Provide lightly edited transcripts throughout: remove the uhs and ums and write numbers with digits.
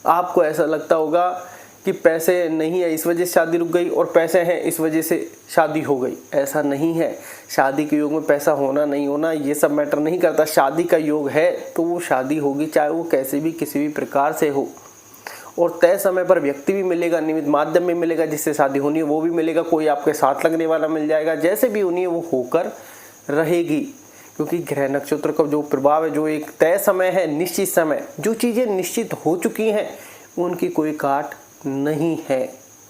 आपको ऐसा लगता होगा कि पैसे नहीं है इस वजह से शादी रुक गई और पैसे हैं इस वजह से शादी हो गई। ऐसा नहीं है। शादी के योग में पैसा होना नहीं होना ये सब मैटर नहीं करता। शादी का योग है तो वो शादी होगी, चाहे वो कैसे भी किसी भी प्रकार से हो। और तय समय पर व्यक्ति भी मिलेगा, निमित्त माध्यम भी मिलेगा, जिससे शादी होनी है वो भी मिलेगा, कोई आपके साथ लगने वाला मिल जाएगा। जैसे भी होनी है वो होकर रहेगी, क्योंकि ग्रह नक्षत्र का जो प्रभाव है, जो एक तय समय है, निश्चित समय, जो चीज़ें निश्चित हो चुकी हैं उनकी कोई काट नहीं है।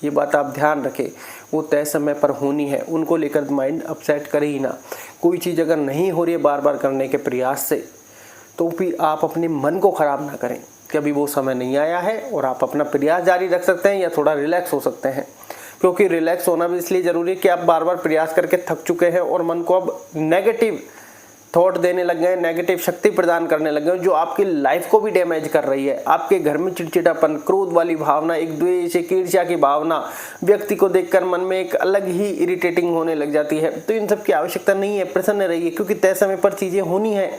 ये बात आप ध्यान रखें। वो तय समय पर होनी है, उनको लेकर माइंड अपसेट करे ही ना। कोई चीज़ अगर नहीं हो रही है बार बार करने के प्रयास से, तो फिर आप अपने मन को ख़राब ना करें कि अभी वो समय नहीं आया है, और आप अपना प्रयास जारी रख सकते हैं या थोड़ा रिलैक्स हो सकते हैं। क्योंकि रिलैक्स होना भी इसलिए ज़रूरी है कि आप बार बार प्रयास करके थक चुके हैं और मन को अब नेगेटिव थॉट देने लग गए, नेगेटिव शक्ति प्रदान करने लग गए, जो आपकी लाइफ को भी डैमेज कर रही है। आपके घर में चिड़चिड़ापन, क्रोध वाली भावना, एक द्वेष, एक ईर्ष्या की भावना, व्यक्ति को देखकर मन में एक अलग ही इरिटेटिंग होने लग जाती है। तो इन सब की आवश्यकता नहीं है। प्रसन्न रहिए, क्योंकि तय समय पर चीज़ें होनी है,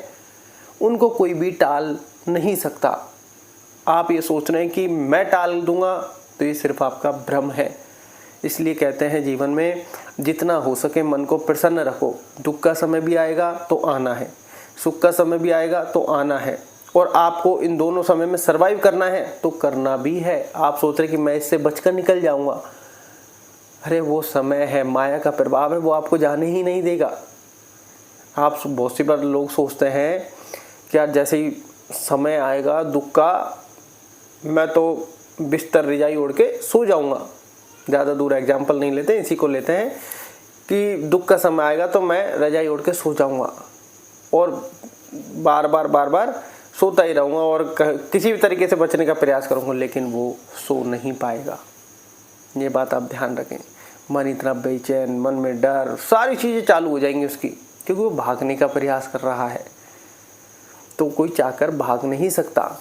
उनको कोई भी टाल नहीं सकता। आप ये सोच रहे हैं कि मैं टाल दूंगा, तो ये सिर्फ आपका भ्रम है। इसलिए कहते हैं जीवन में जितना हो सके मन को प्रसन्न रखो। दुख का समय भी आएगा तो आना है, सुख का समय भी आएगा तो आना है, और आपको इन दोनों समय में सरवाइव करना है तो करना भी है। आप सोच रहे कि मैं इससे बचकर निकल जाऊंगा, अरे वो समय है, माया का प्रभाव है, वो आपको जाने ही नहीं देगा। आप बहुत सी बार लोग सोचते हैं कि यार जैसे ही समय आएगा दुख का, मैं तो बिस्तर रजाई ओढ़ के सो जाऊंगा। ज़्यादा दूर एग्जाम्पल नहीं लेते, इसी को लेते हैं कि दुख का समय आएगा तो मैं रजाई ओढ़ के सो जाऊंगा और बार बार सोता ही रहूँगा और किसी भी तरीके से बचने का प्रयास करूँगा, लेकिन वो सो नहीं पाएगा। ये बात आप ध्यान रखें। मन इतना बेचैन, मन में डर, सारी चीज़ें चालू हो जाएंगी उसकी, क्योंकि वो भागने का प्रयास कर रहा है। तो कोई चाहकर भाग नहीं सकता।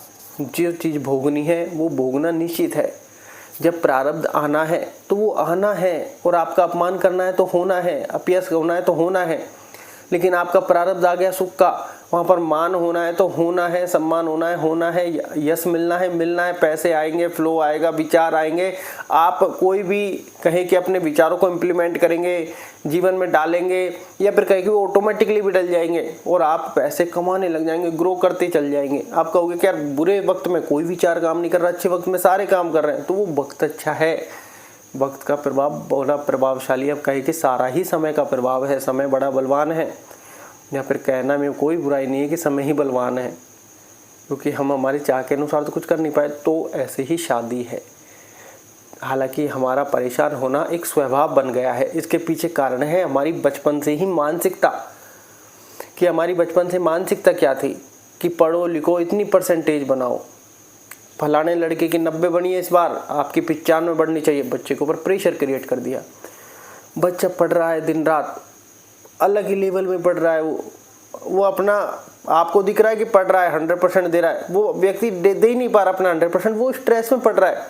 जो चीज़ भोगनी है वो भोगना निश्चित है। जब प्रारब्ध आना है तो वो आना है, और आपका अपमान करना है तो होना है, अपयश होना है तो होना है। लेकिन आपका प्रारब्ध आ गया सुख का, वहाँ पर मान होना है तो होना है, सम्मान होना है, यश मिलना है, पैसे आएंगे, फ्लो आएगा, विचार आएंगे। आप कोई भी कहें कि अपने विचारों को इम्प्लीमेंट करेंगे, जीवन में डालेंगे, या फिर कहें कि वो ऑटोमेटिकली भी डल जाएंगे और आप पैसे कमाने लग जाएंगे, ग्रो करते चल जाएंगे। आप कहोगे कि यार बुरे वक्त में कोई विचार काम नहीं कर रहा, अच्छे वक्त में सारे काम कर रहे हैं, तो वो वक्त अच्छा है। वक्त का प्रभाव बड़ा प्रभावशाली, अब कहे कि सारा ही समय का प्रभाव है, समय बड़ा बलवान है। या फिर कहना में कोई बुराई नहीं है कि समय ही बलवान है, क्योंकि हम हमारी चाह के अनुसार तो कुछ कर नहीं पाए। तो ऐसे ही शादी है। हालांकि हमारा परेशान होना एक स्वभाव बन गया है। इसके पीछे कारण है हमारी बचपन से ही मानसिकता। कि हमारी बचपन से मानसिकता क्या थी कि पढ़ो लिखो, इतनी परसेंटेज बनाओ, फलाने लड़के की 90 बनी है इस बार, आपकी 95 बढ़नी चाहिए। बच्चे के ऊपर प्रेशर क्रिएट कर दिया। बच्चा पढ़ रहा है दिन रात, अलग ही लेवल में पढ़ रहा है। वो अपना आपको दिख रहा है कि पढ़ रहा है, 100% दे रहा है, वो व्यक्ति दे ही नहीं पा रहा अपना 100%। वो स्ट्रेस में पढ़ रहा है,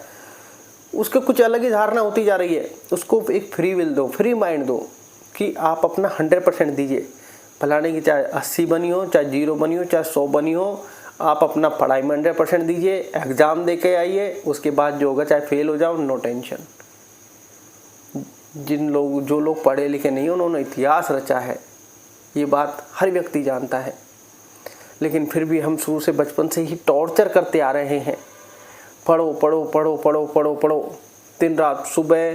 उसके कुछ अलग ही धारणा होती जा रही है। उसको एक फ्री विल दो, फ्री माइंड दो कि आप अपना 100% दीजिए। फलाने की चाहे 80 बनी हो, चाहे 0 बनी हो, चाहे 100 बनी हो, आप अपना पढ़ाई में 100% दीजिए। एग्ज़ाम दे के आइए, उसके बाद जो होगा चाहे फेल हो जाओ, नो टेंशन। जो लोग पढ़े लिखे नहीं, उन्होंने इतिहास रचा है, ये बात हर व्यक्ति जानता है। लेकिन फिर भी हम शुरू से बचपन से ही टॉर्चर करते आ रहे हैं। पढ़ो पढ़ो पढ़ो पढ़ो पढ़ो पढ़ो, दिन रात। सुबह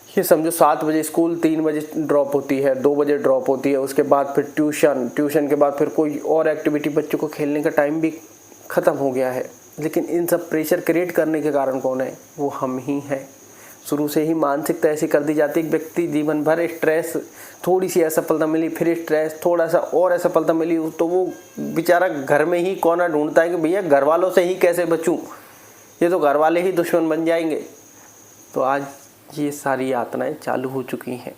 ये समझो 7 बजे स्कूल, 3 बजे ड्रॉप होती है, 2 बजे ड्रॉप होती है, उसके बाद फिर ट्यूशन के बाद फिर कोई और एक्टिविटी, बच्चों को खेलने का टाइम भी ख़त्म हो गया है। लेकिन इन सब प्रेशर क्रिएट करने के कारण कौन है? वो हम ही हैं। शुरू से ही मानसिकता ऐसी कर दी जाती है कि व्यक्ति जीवन भर स्ट्रेस, थोड़ी सी असफलता मिली, फिर स्ट्रेस, थोड़ा सा और असफलता मिली, तो वो बेचारा घर में ही कोना ढूंढता है कि भैया घर वालों से ही कैसे बचूं, ये तो घर वाले ही दुश्मन बन जाएंगे। तो आज ये सारी यातनाएं चालू हो चुकी हैं।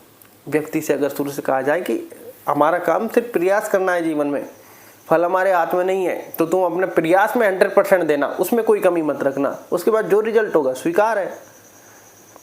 व्यक्ति से अगर शुरू से कहा जाए कि हमारा काम सिर्फ प्रयास करना है, जीवन में फल हमारे हाथ में नहीं है, तो तुम अपने प्रयास में 100% देना, उसमें कोई कमी मत रखना, उसके बाद जो रिजल्ट होगा स्वीकार है,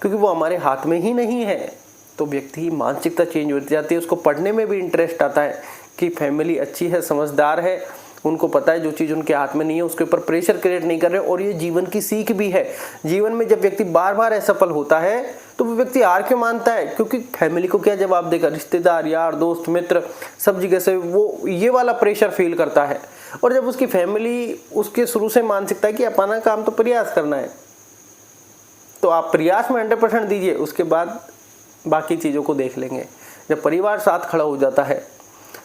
क्योंकि वो हमारे हाथ में ही नहीं है। तो व्यक्ति की मानसिकता चेंज होती जाती है। उसको पढ़ने में भी इंटरेस्ट आता है कि फैमिली अच्छी है, समझदार है, उनको पता है जो चीज़ उनके हाथ में नहीं है उसके ऊपर प्रेशर क्रिएट नहीं कर रहे, और ये जीवन की सीख भी है। जीवन में जब व्यक्ति बार बार असफल होता है तो वो व्यक्ति हार क्यों मानता है? क्योंकि फैमिली को क्या जवाब देगा, रिश्तेदार, यार, दोस्त, मित्र, सब जगह से वो ये वाला प्रेशर फील करता है। और जब उसकी फैमिली उसके शुरू से मानसिकता है कि अपना काम तो प्रयास करना है, तो आप प्रयास में 100% दीजिए, उसके बाद बाकी चीज़ों को देख लेंगे। जब परिवार साथ खड़ा हो जाता है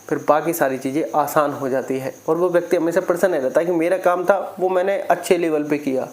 फिर बाकी सारी चीज़ें आसान हो जाती है, और वो व्यक्ति हमेशा प्रसन्न रहता है कि मेरा काम था वो मैंने अच्छे लेवल पे किया।